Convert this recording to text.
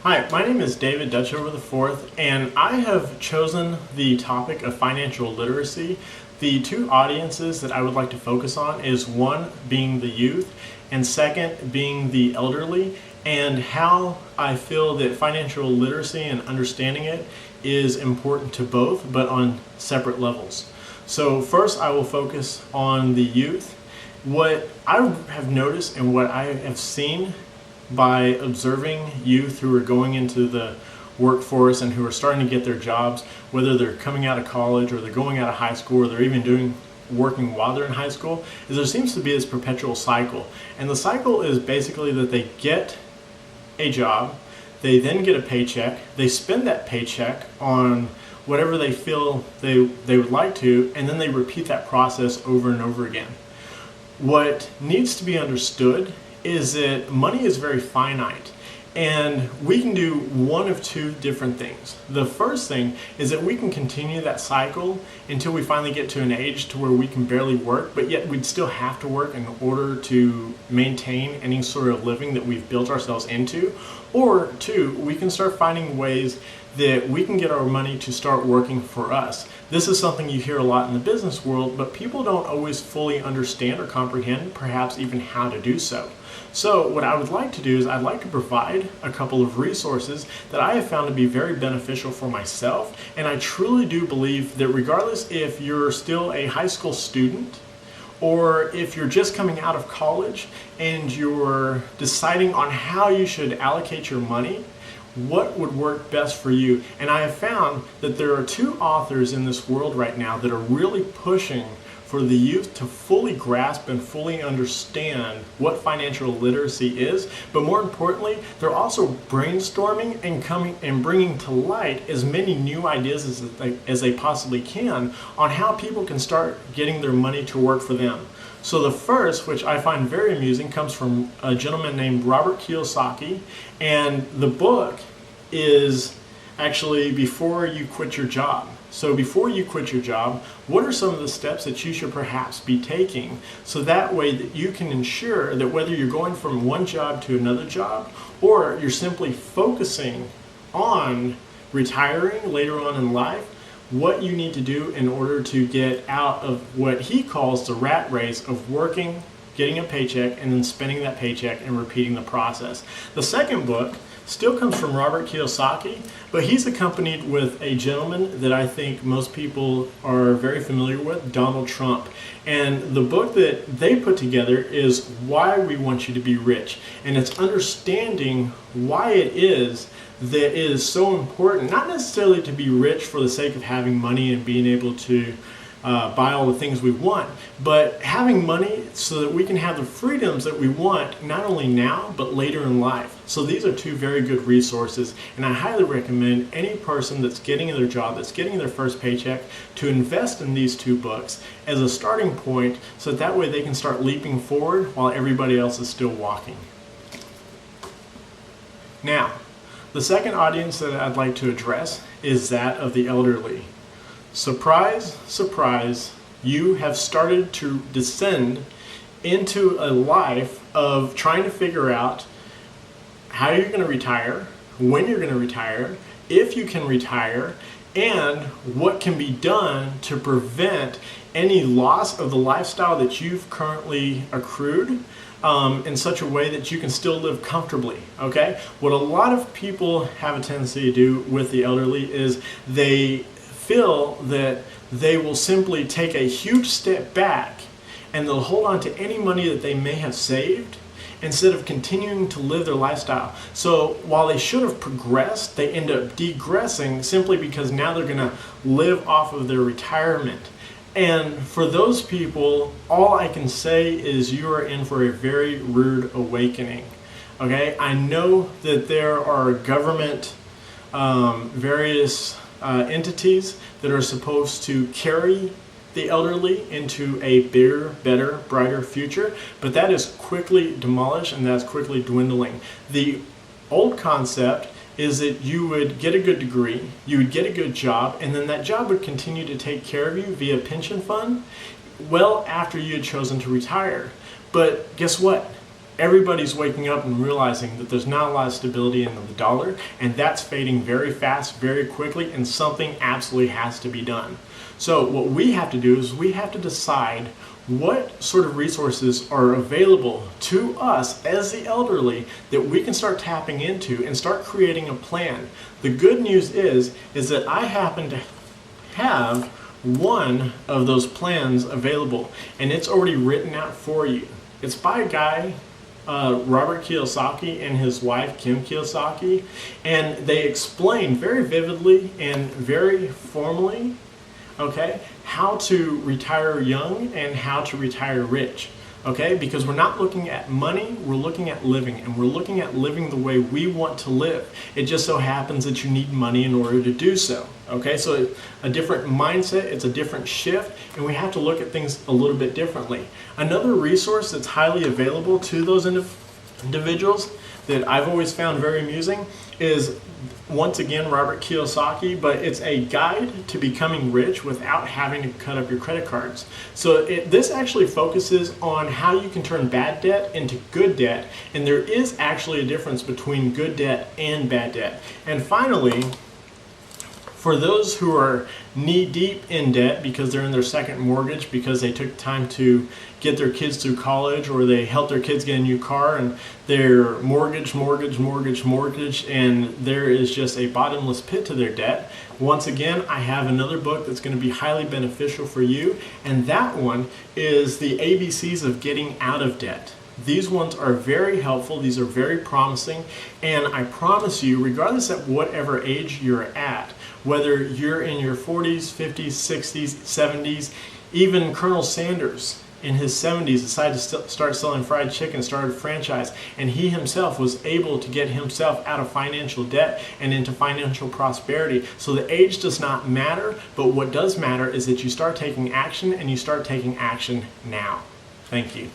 Hi, my name is David Dutchover IV, and I have chosen the topic of financial literacy. The two audiences that I would like to focus on is one being the youth, and second being the elderly, and how I feel that financial literacy and understanding it is important to both, but on separate levels. So first I will focus on the youth. What I have noticed and what I have seen by observing youth who are going into the workforce and who are starting to get their jobs, whether they're coming out of college or they're going out of high school or they're even working while they're in high school, is there seems to be this perpetual cycle. And the cycle is basically that they get a job, they then get a paycheck, they spend that paycheck on whatever they feel they would like to, and then they repeat that process over and over again. What needs to be understood is that money is very finite, and we can do one of two different things. The first thing is that we can continue that cycle until we finally get to an age to where we can barely work, but yet we'd still have to work in order to maintain any sort of living that we've built ourselves into. Or two, we can start finding ways that we can get our money to start working for us. This is something you hear a lot in the business world, but people don't always fully understand or comprehend perhaps even how to do so. So what I would like to do is I'd like to provide a couple of resources that I have found to be very beneficial for myself, and I truly do believe that regardless if you're still a high school student or if you're just coming out of college and you're deciding on how you should allocate your money, what would work best for you. And I have found that there are two authors in this world right now that are really pushing for the youth to fully grasp and fully understand what financial literacy is, but more importantly, they're also brainstorming and bringing to light as many new ideas as they possibly can on how people can start getting their money to work for them. So the first, which I find very amusing, comes from a gentleman named Robert Kiyosaki, and the book is actually Before You Quit Your Job. So before you quit your job, what are some of the steps that you should perhaps be taking so that way that you can ensure that whether you're going from one job to another job or you're simply focusing on retiring later on in life, what you need to do in order to get out of what he calls the rat race of working, getting a paycheck, and then spending that paycheck and repeating the process. The second book still comes from Robert Kiyosaki, but he's accompanied with a gentleman that I think most people are very familiar with, Donald Trump. And the book that they put together is Why We Want You to Be Rich. And it's understanding why it is that it is so important, not necessarily to be rich for the sake of having money and being able to buy all the things we want, but having money so that we can have the freedoms that we want, not only now, but later in life. So these are two very good resources, and I highly recommend any person that's getting their job, that's getting their first paycheck, to invest in these two books as a starting point, so that way they can start leaping forward while everybody else is still walking. Now, the second audience that I'd like to address is that of the elderly. Surprise, surprise, you have started to descend into a life of trying to figure out how you're going to retire, when you're going to retire, if you can retire, and what can be done to prevent any loss of the lifestyle that you've currently accrued in such a way that you can still live comfortably, okay? What a lot of people have a tendency to do with the elderly is they feel that they will simply take a huge step back and they'll hold on to any money that they may have saved instead of continuing to live their lifestyle. So while they should have progressed, they end up degressing simply because now they're going to live off of their retirement. And for those people, all I can say is you are in for a very rude awakening. Okay, I know that there are government, various entities that are supposed to carry the elderly into a bigger, better, brighter future, but that is quickly demolished and that's quickly dwindling. The old concept is that you would get a good degree, you would get a good job, and then that job would continue to take care of you via pension fund well after you had chosen to retire. But guess what? everybody's waking up and realizing that there's not a lot of stability in the dollar, and that's fading very fast, very quickly, and something absolutely has to be done. So what we have to do is we have to decide what sort of resources are available to us as the elderly that we can start tapping into and start creating a plan. The good news is that I happen to have one of those plans available, and it's already written out for you. It's by a guy, Robert Kiyosaki, and his wife Kim Kiyosaki, and they explain very vividly and very formally, okay, how to retire young and how to retire rich. Okay, because we're not looking at money, we're looking at living, and we're looking at living the way we want to live. It just so happens that you need money in order to do so. Okay, so a different mindset, it's a different shift, and we have to look at things a little bit differently. Another resource that's highly available to those individuals that I've always found very amusing is, once again, Robert Kiyosaki, but it's a guide to becoming rich without having to cut up your credit cards. So this actually focuses on how you can turn bad debt into good debt, and there is actually a difference between good debt and bad debt. And finally, for those who are knee deep in debt because they're in their second mortgage because they took time to get their kids through college, or they helped their kids get a new car and they're mortgage, and there is just a bottomless pit to their debt. Once again, I have another book that's going to be highly beneficial for you, and that one is the ABCs of Getting Out of Debt. These ones are very helpful, these are very promising, and I promise you, regardless of whatever age you're at, whether you're in your 40s, 50s, 60s, 70s, even Colonel Sanders in his 70s decided to start selling fried chicken, started a franchise, and he himself was able to get himself out of financial debt and into financial prosperity. So the age does not matter, but what does matter is that you start taking action, and you start taking action now. Thank you.